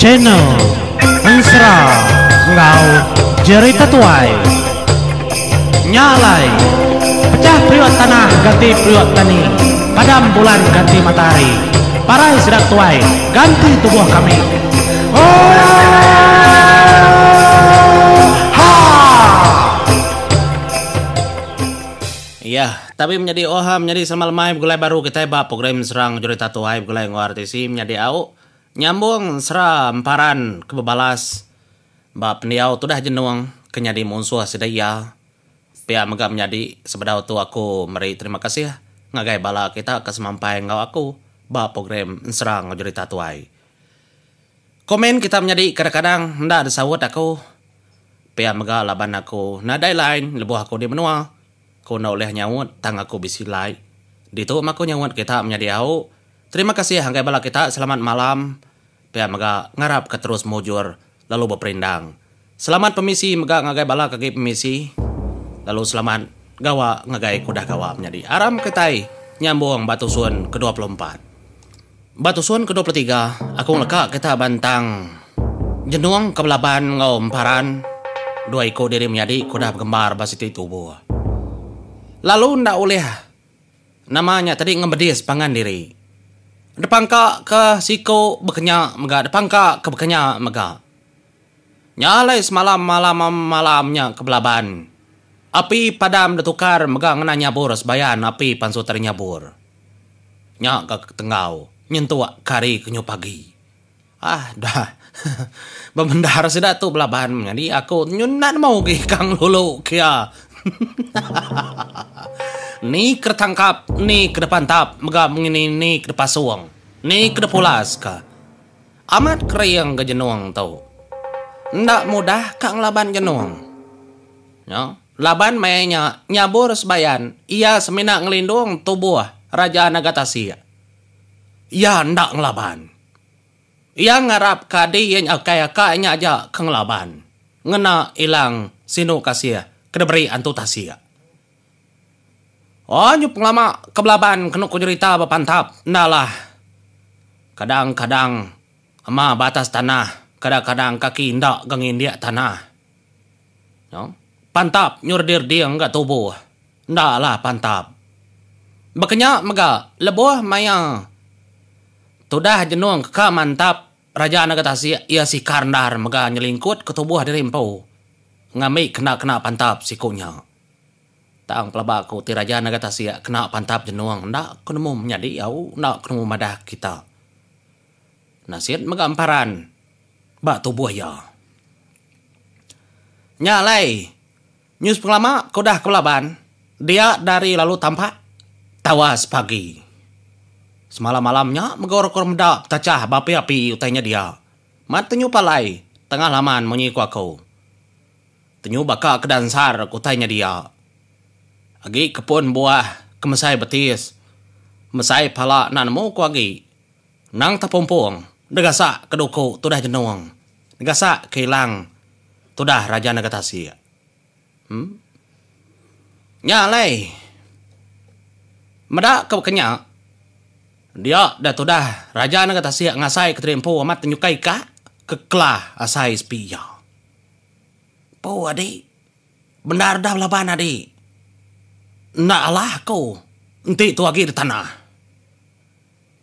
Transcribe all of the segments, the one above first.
channel Ensra Ngau Jerita Tuai Nyalai Pecah priwat tanah ganti priwat tani, padam bulan ganti matahari, parai sedang tuai ganti tubuh kami. Oh, ha. Iya, tapi menjadi menjadi semal mai gulai baru kita ba program serang Jerita Tuai gulai ngartisi menjadi au nyambung sera emparan kebebalas ba pendiau tu dah jenuang kenyadi musuh sedaya pia mega menjadi sebedau tu aku meri terima kasih ngagai bala kita kesemampai ngau aku ba program serang Jerita Tuai. Komen kita menjadi kadang-kadang ndak ada sawat aku pia mega laban aku nadai lain lebuh aku di menua ko na oleh nyawut tang aku bisi lai ditu maku nyawut kita menjadi au. Terima kasih hanggai bala kita selamat malam. Pia mega ngarap ke terus mujur lalu berperindang. Selamat pemisi mega ngagai bala kaki pemisi. Lalu selamat gawa ngagai kuda gawa menjadi aram ketai nyambung batu suan ke-24. Batu suan ke-23 aku leka kita bantang jenuang kebelaban ngau emparan dua iko diri menjadi kuda gembar basiti tubuh. Lalu ndak oleh namanya tadi ngembedis pangan diri. Depan ka ke siko bekenya mega depan ka ke bekenya mega. Nyalai semalam malamnya kebelaban. Api padam detukar mega ngena nyabur sebayan api pansu ternyabur. Nya ke tenggau nyentuh kari kenyu pagi. Ah dah. Bemendar sudah tu belaban jadi aku nyunat mau ke kang lulu kia. Ni ketangkap, ni ke depan tap, mega mengini ni ke depan suang, ni ke depan pulas ka. Amat kriang ke jenuang tau. Ndak mudah kang laban jenuang. Ya, laban mainnya nyabur sebayan, ia semina ngelindung tubuh Raja Nagatasia. Ia ndak ngelaban. Ia ngarap kadi yang kaya-kayanya aja kang laban. Ngena ilang sinu kasia, kedeberi antu tasia. Oh, nyup lama kebelaban kena cerita bapantap. Nalah. Kadang-kadang ama batas tanah, kadang-kadang kaki ndak gangin dia tanah. No? Pantap nyurdir dia enggak tubuh. Ndak lah pantap. Bekenya mega lebuh maya. Tudah jenuang ke mantap Raja Nagatasia ia si karndar mega nyelingkut ke tubuh dari empau. Ngamik kena pantap sikunya. Tang pelaba aku ti Raja Nagatasia kena pantap jenuang ndak kenemu menjadi au ndak kenemu madah kita. Nasihat megamparan ba tubuh ya. Nyalai news penglama kudah kelaban dia dari lalu tampak tawas pagi. Semalam-malamnya megor-gor mendak tacah bapi-api utainya dia. Mat tenyu palai tengah laman menyiku aku. Tenyu baka kedansar kutainya dia. Agi kepun buah kemesai betis. Mesai pala nanmu ku agi. Nang tapumpung. Negasa keduku tudah jenuang. Negasa kehilang. Tudah Raja Nagatasia. Nyalai. Meda kebekenya. Dia dah tudah Raja Nagatasia ngasai keterimpu amat tenyukai ka. Keklah asai sepiya. Po adik. Benar dah laban adik. Nak lah kau. Nanti tu lagi di tanah.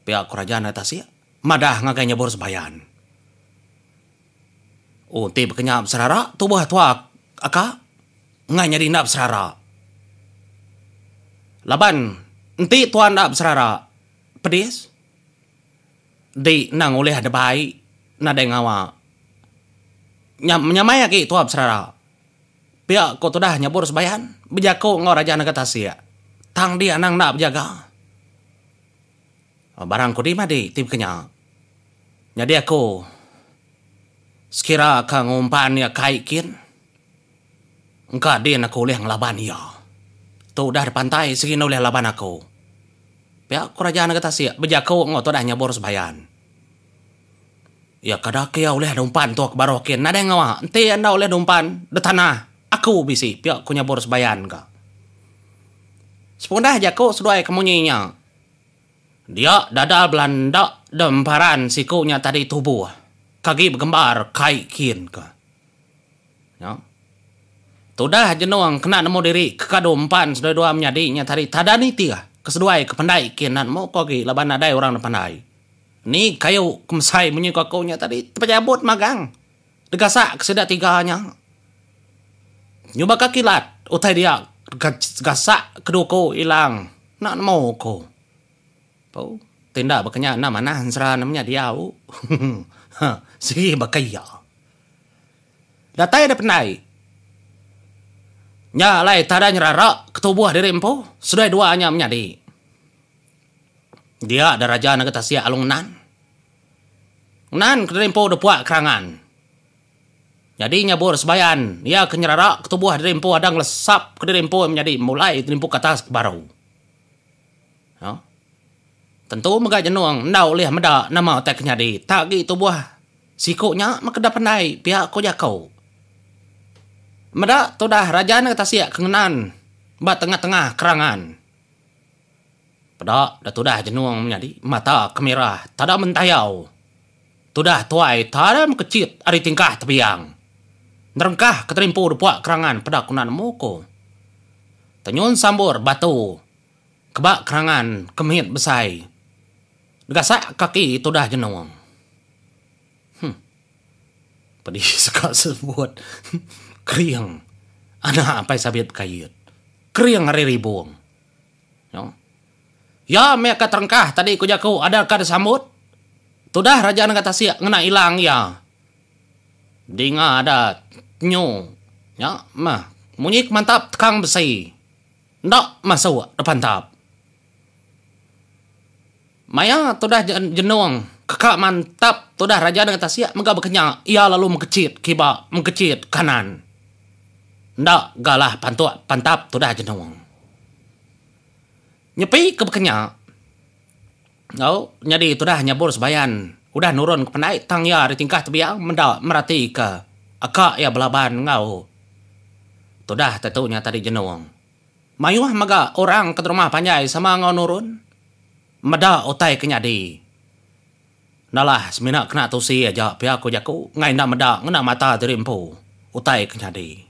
Pihak kerajaan Nagatasia. Madah ngagai nyabur sebayan. Oh, nanti berkenyap serara. Tubuh tuak. Aka. Ngai nyari nak serara. Laban. Nanti tuan nak serara. Pedis. Di nang oleh ada baik. Nada yang ngawa. Menyamai lagi tuap serara. Pihak kau tu dah nyabur sebayan. Berjaku ngau Raja Nagatasia. Tang dia nang nak berjaga. Barang ku di madi tim kenya. Jadi aku. Sekira ka ngumpan ya kaikin. Engkau dia nak oleh ngelaban ya. Tu dah pantai segini oleh laban aku. Pihak ku Raja Nagatasia. Berjaku ngau tu dah nyabur sebayan. Ya kada kaya oleh dumpan tu barokin. Nada yang ngawa. Nanti anda oleh dumpan. De tanah. Aku bisi. Pihak ku nyabur sebayan ka. Sepundah jaku seduai kemunyinya. Dia dadal Belanda demparan sikunya tadi tubuh. kaki bergembar kai kin ka. Ya. Tudah jenuang kena nemu diri kekadompan sudah dua menyadinya tadi tadani tiga keseduai kepandai kinan mau kogi laban adai orang pandai. Ni kayu kemsai bunyi kokounya tadi terpejabut magang. Degasak keseda tiganya. Nyoba kakilat utai dia gasak keduko hilang. Nak mau ko. Pau tindak bakanya nama nansra namanya dia u. Sige bakaya. Datai ada pandai. Nya lai tada nyerara ketubuh diri empo sudah duanya menyadi. Dia ada raja naga tasia alung nan. Nan kediri empo udah puak kerangan. Jadi nyabur sebayan. Ia kenyerara ketubuh diri empo ada ngelesap kediri empo menjadi mulai diri empo ke atas ke baru. Ya. Tentu mega jenuang ndau lih meda nama otak nyadi. Tak gitu buah sikunya makeda pandai pihak ko jakau. Meda tudah raja na tasia kengenan ba tengah-tengah kerangan. Pada dah tudah jenuang menjadi mata kemerah tada mentayau. Tudah tuai tada mekecit ari tingkah tepiang. Nerengkah keterimpu depuak kerangan pada kunan moko. Tenyun sambur batu. Kebak kerangan kemit besai. Degasak kaki tudah jenuang. Pedih sekal sebut. Kriang. Anak apa sabit kayut. Kriang hari ribuang. Ya mereka terengkah tadi ku jaku ada kada sambut. Tudah raja nak tasia ngena hilang ya. Dinga ada nyu. Ya mah munyik mantap tekang besi. Ndak masuk depan tap. Maya tudah jenuang. Kekak mantap tudah raja nak tasia mega bekenya. Ia lalu mengkecit kiba mengkecit kanan. Ndak galah pantap tudah jenuang. Nyepi ke bekenya. Oh, jadi tudah nyabur sebayan. Udah nurun ke pandai tang ya di tingkah tebiang mendak merati ke akak ya belaban ngau. Tudah tentunya tadi jenuang. Mayuh maga orang ke rumah panjai sama ngau nurun. Meda otai kenyadi. Nalah semina kena tusi aja pihak ko jaku ngai nak meda ngena mata terimpu. Utai kenyadi.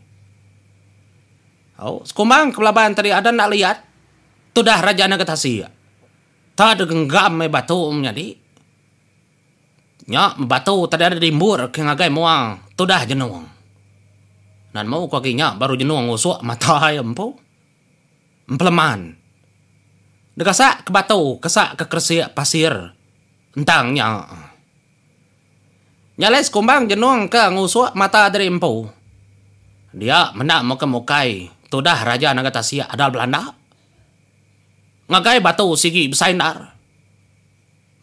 Oh, sekumbang kebelaban tadi ada nak lihat. Tudah raja nak tasia. Tak ada genggam me batu menjadi. Nya batu tadi ada dimbur ke ngagai muang. Tudah jenuang. Nan mau kakinya baru jenuang usuk mata ayam po. Empleman. Degasak ke batu, kesak ke kersiak pasir. Entangnya. Nyales kumbang jenuang ke ngusuk mata dari empu. Dia menak muka-mukai. Tudah raja naga tasia ada Belanda. Ngagai batu sigi besainar.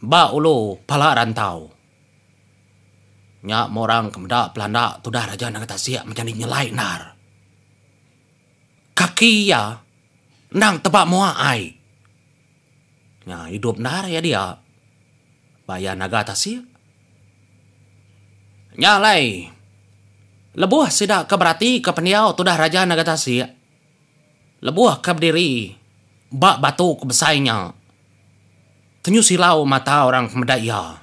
Ba ulu pala rantau. Nya morang kemda Belanda tudah raja naga tasia menjadi nyelai nar. Kaki ya nang tebak mua ai. Nya hidup nar ya dia. Baya naga tasia. Nya lai. Lebuh sidak keberati ke peniau tudah raja naga tasia. Lebuh ke berdiri. Bak batu ke besainya. Tenyu silau mata orang medaya.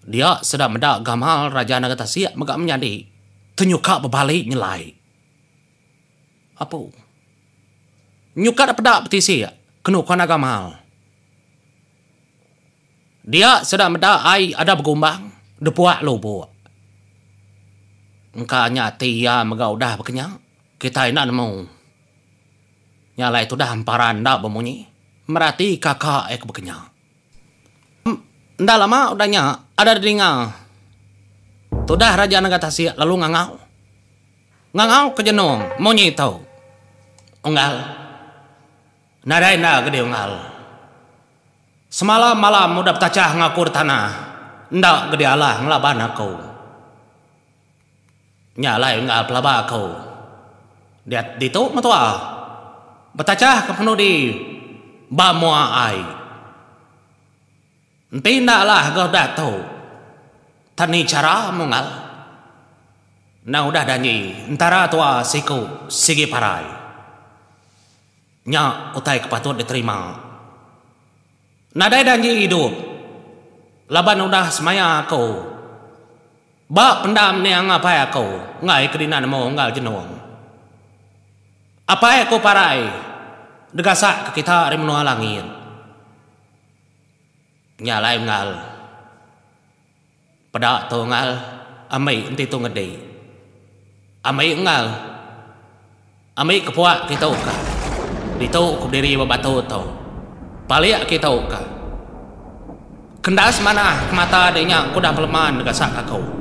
Dia sedang medak gamal raja naga tasia megak menjadi. Tenyu kak berbalik nyelai. Apa? Nyukat pedak petisi kenu kona gamal. Dia sedang medak ai ada bergumbang. Depuak lobo. Engkanya tia megak udah berkenyang. Kita nak nemu. Nyalai tu dah hamparan dah bemunyi. Merati kakak ek berkenyang. Ndak lama udahnya ada dengar. Tu dah raja naga tasia lalu ngangau. Ngangau ke jenong munyi tau. Unggal. Nadai na gede unggal. Semalam malam udah betacah ngakur tanah. Ndak gede Allah ngelaban aku. Nyalai unggal pelaba aku. Dia ditu matua. Betacah ke penuh di bamua ai. Tindak lah kau dah tahu. Tani cara mungal. Nah udah danyi. Antara tua siku sigi parai. Nya utai kepatut diterima. Nadai danyi hidup. Laban udah semaya aku. Ba pendam ni ang apa aku ngai kedinan mo ngal jenuang. Apa aku parai degasak ke kita rimenua langit. Nyalai ngal. Pada tu ngal amai enti tu ngedei. Amai ngal. Amai kepuak kita uka. Dito ku diri babatu tu. Paliak kita uka. Kendas mana mata adanya ku dah pelemahan degasak aku.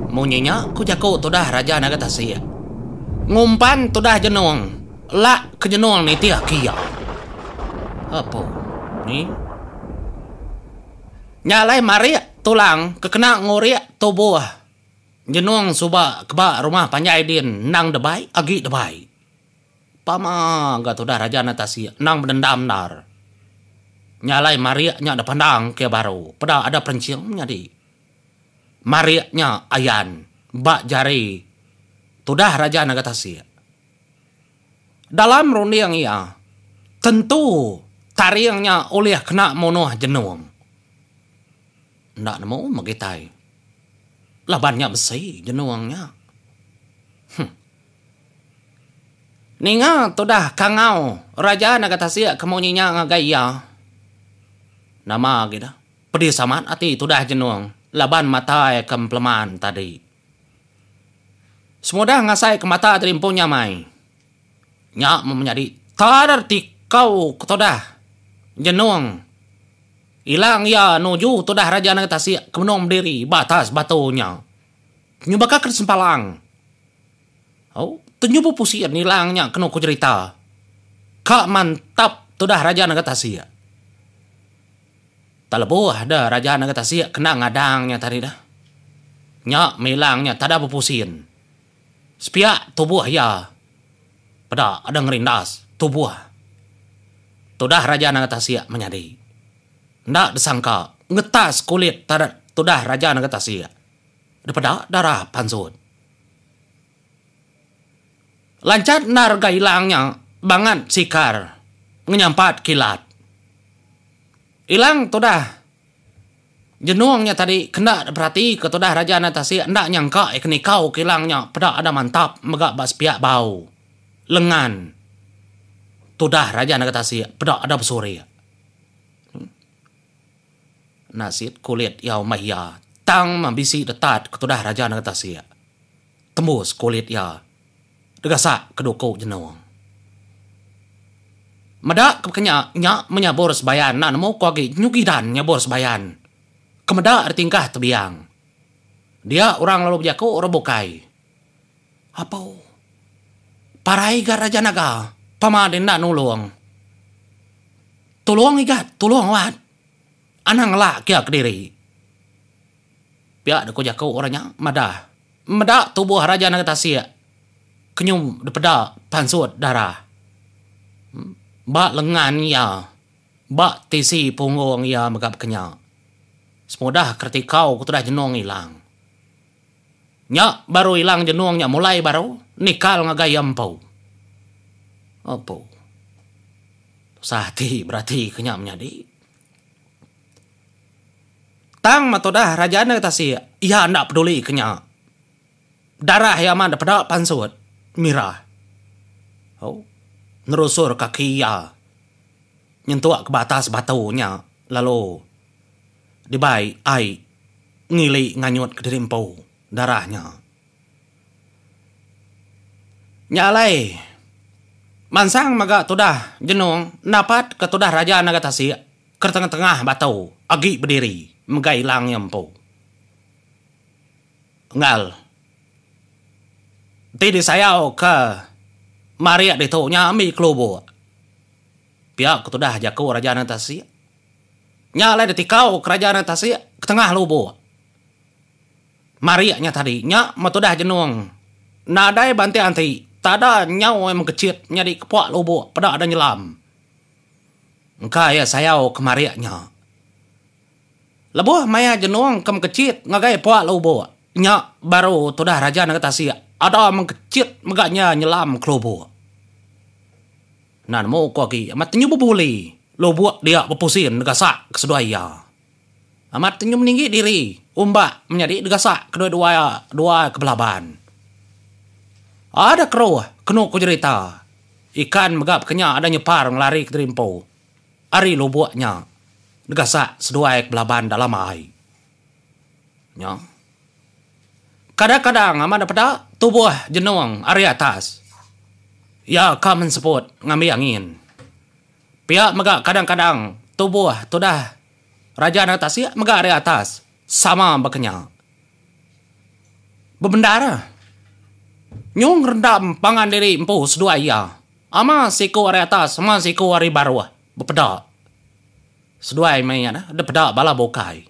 Munyinya ku jago tu dah raja naga tasia. Ngumpan tu dah jenuang. La ke jenuang ni tia kia. Apa? Ni? Nyalai maria tulang kekena ngoriak tubuh. Jenuang suba keba rumah panjai din nang debai agi debai. Pama ga tu dah raja tasia nang bendam nar. Nyalai maria nya ada pandang ke baru. Pada ada perenciangnya di. Mariaknya ayan, bak jari, tudah raja naga tasia. Dalam rundiang ia, tentu tariangnya oleh kena monoh jenuang. Ndak nemu magitai. Labannya besi jenuangnya. Ninga tudah kangau, raja naga tasia kemunyinya ngagaya. Nama kita, pedih samat ati tudah jenuang. Laban mata kempleman tadi. Semudah ngasai ke mata terimpunya mai. Nyak menjadi tadarti kau ketodah. Jenuang. Ilang ya nuju todah raja nagtasia kemenom diri batas batunya. Nyubaka kesempalang. Oh, tenyu pusian ilangnya kena ku cerita. Kak mantap todah raja nagtasia. Talabuh dah raja naga tasia kena ngadangnya tadi dah. Nyak milangnya tada pupusin. Sepiak tubuh ya. Pada ada ngerindas tubuh. Tudah raja naga tasia menyadi. Ndak disangka ngetas kulit tada tudah raja naga tasia. Daripada darah pansut. Lancat narga ilangnya bangan sikar. Ngenyampat kilat. Ilang tudah jenuangnya tadi kena berarti ke tudah raja natasi ndak nyangka kini kau kilangnya pada ada mantap megak bas piak bau lengan tudah raja natasi pada ada besuri nasit kulit yau maya tang mambisi detat ke tudah raja natasi tembus kulit ya degasak kedoko jenuang. Mada kekenya nya menyabor sebayan na namo kuagi nyugidan nyabor sebayan. Kemeda tingkah tebiang. Dia orang lalu bejako robokai. Apa? Parai gar raja naga. Pamaden na nulung. Tulung igat, tulung wat. Anang la kia kediri. Pia deko jako orangnya mada. Mada tubuh raja naga tasia. Kenyum depeda pansut darah. Bak lengan ya, bak tisi punggung ya megap kenya. Semudah ketikau kutudah jenuang hilang. Nyak baru hilang jenuangnya mulai baru nikal ngagayam pau. Apa? Sahti berarti kenya menjadi. Tang matodah raja natasi ia ndak peduli kenya. Darah yang mana pada pansut mirah. Oh. Nerusur kaki ya. Nyentuak ke batas batunya. Lalu. Dibai ai. Ngili nganyut ke dirimpau. Darahnya. Nyalai. Mansang maga tudah jenuang. Napat ke tudah raja nagatasi. Ke tengah-tengah batu. Agi berdiri. Megai lang yampu. Ngal. Tidi sayau ke. Maria ditonya mi klobo. Pihak ketudah jago raja natasi. Nyalai detikau kerajaan natasi ke tengah lobo. Maria nya tadi nya matudah jenuang. Nadai banti anti. Tada nyau yang kecit nyadi kepuak lobo pada ada nyelam. Engkau ya sayau ke Maria nya. Lebuh maya jenuang kem kecit ngagai puak lobo. Nya baru tudah raja natasi. Ada mengkecit megaknya nyelam klobo. Nan mau kuagi amat tenyu bubuli. Lo buat dia berpusin negasak keseduaya. Amat tenyu meninggi diri. Umbak menjadi degasak dua kebelaban. Ada kru kenu ku cerita. Ikan megap kenya ada nyepar ngelari ke terimpo. Ari lubuknya degasak seduai kebelaban dalam air. Nya. Kadang-kadang aman pada tubuh jenuang ari atas. Ya kamen sebut ngambil angin. Pihak megak kadang-kadang tubuh tudah raja atas ya megak ari atas. Sama bekenya. Bebendara. Nyung rendam pangan diri empu sedua iya. Ama siku ari atas, ama siku ari bawah. Bepeda. Sedua mainnya ada peda bala bokai.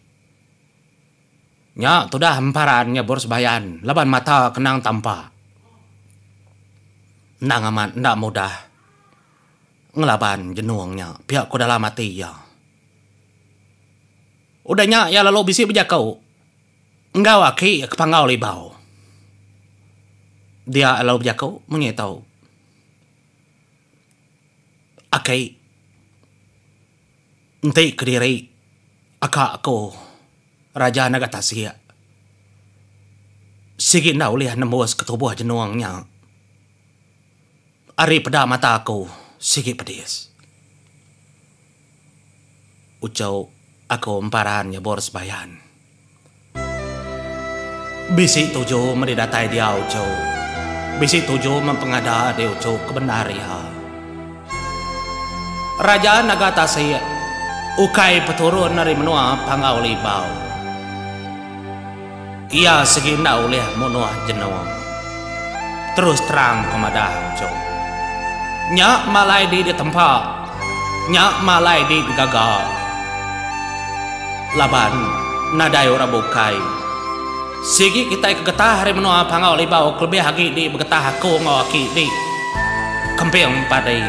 Nya tudah emparannya boros bayan. Laban mata kenang tampak. Nang amat ndak mudah. Ngelaban jenuangnya. Pihak ku dalam mati ya. Udahnya ya lalu bisi bejakau. Engkau aki kepangau libau. Dia lalu bejakau mengetahu. Aki. Enti kediri. Aka aku. Raja Nagatasia. Sige na ulih nembus ketubuh jenuangnya. Ari peda mata aku. Sige pedis. Ucau. Aku emparannya boros bayan. Bisi tujuh mendidatai dia ucau. Bisi tujuh mempengada dia ucau kebenaria. Raja Nagatasaya ukai peturun dari menua pangau libau. Ia segina oleh menua jenuang. Terus terang kemada ucau. Nyak malai di tempat. Nyak malai di gagal. Laban nadai ora bukai. Sigi kita kegetah hari menua pangau libau kelebih hagi di begetah aku ngawaki di kempeng padai.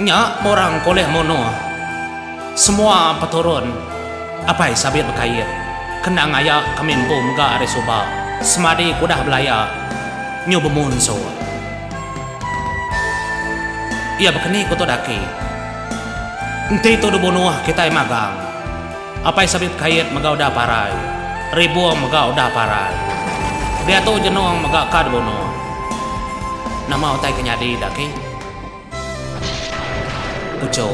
Nya orang koleh mono. Semua peturun apa sabit berkait. Kenang ayak kamin bum ga are suba. Semadi kudah belaya nyu bemunso. Ia bekeni kuto daki. Enti tu bunuh kita magang. Apa sabit kait magau da parai. Ribuang magau da parai. Dia tu jenuang magak kad bono. Nama utai kenyadi daki. Ucau.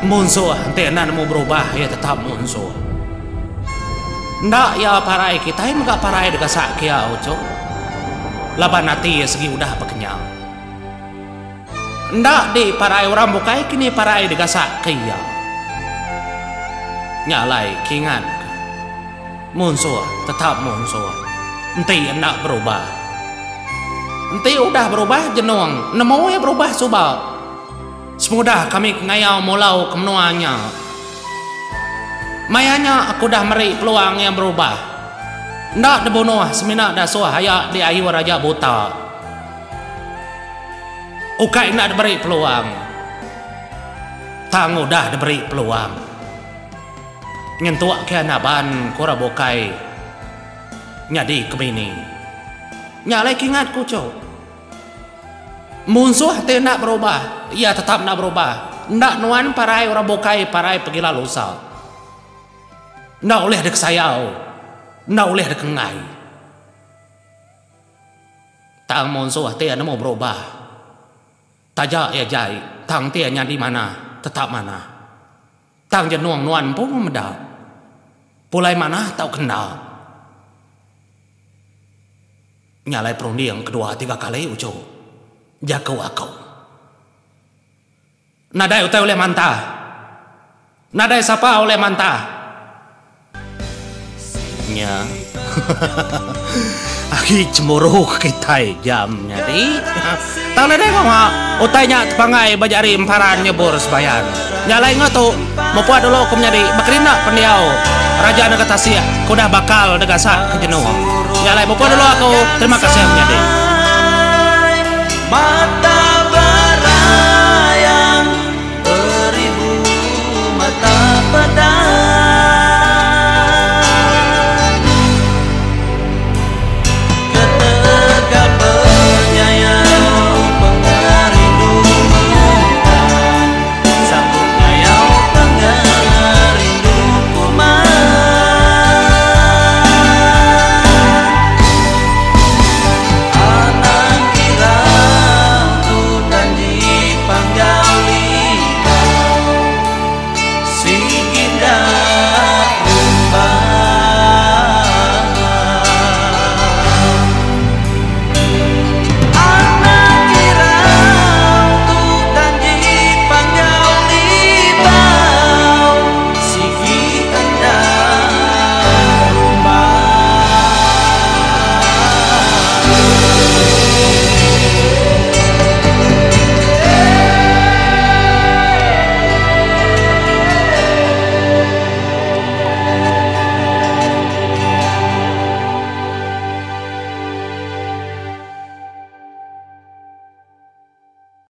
Munso tenan mau berubah ya tetap munso. Ndak ya parai kita magak parai degasak kia ucau. Laban hati segi udah pekenyang. Ndak di parai orang bukai kini parai degasak kia. Nyalai kingan munso tetap munso. Enti nak berubah. Enti udah berubah jenuang. Nemu ya berubah subal. Semudah kami ngayau mulau kemenuannya. Mayanya aku dah meri peluang yang berubah. Ndak debunuh semina dah suah hayak di ayu raja buta. Ukai nak diberi peluang. Tang udah diberi peluang. Nyentuak ke anaban kora bokai nyadi kebini nyalai kingat kucau munsuh te nak berubah ia tetap nak berubah ndak nuan parai orang bokai parai pergi lalu sal ndak oleh dek sayau ndak oleh dek ngai tang munsuh te ana mau berubah tajak ya jai tang te nyadi mana tetap mana tang jenuang nuan pun medak. Pulai mana tahu kenal. Nyalai perunding kedua tiga kali ucau. Jakau aku. Nadai utai oleh mantah. Nadai sapa oleh mantah. Nya. Aki cemburu kita jamnya di. Tang nadai ngomong. Utainya tepangai bajari emparan nyebur sebayan. Nyalai ngatu. Mempuat dulu aku menjadi bakrina pendiau. Raja Nagatasia, kau dah bakal degasak ke jenuang. Nyalai mempuat dulu aku. Terima kasih menjadi.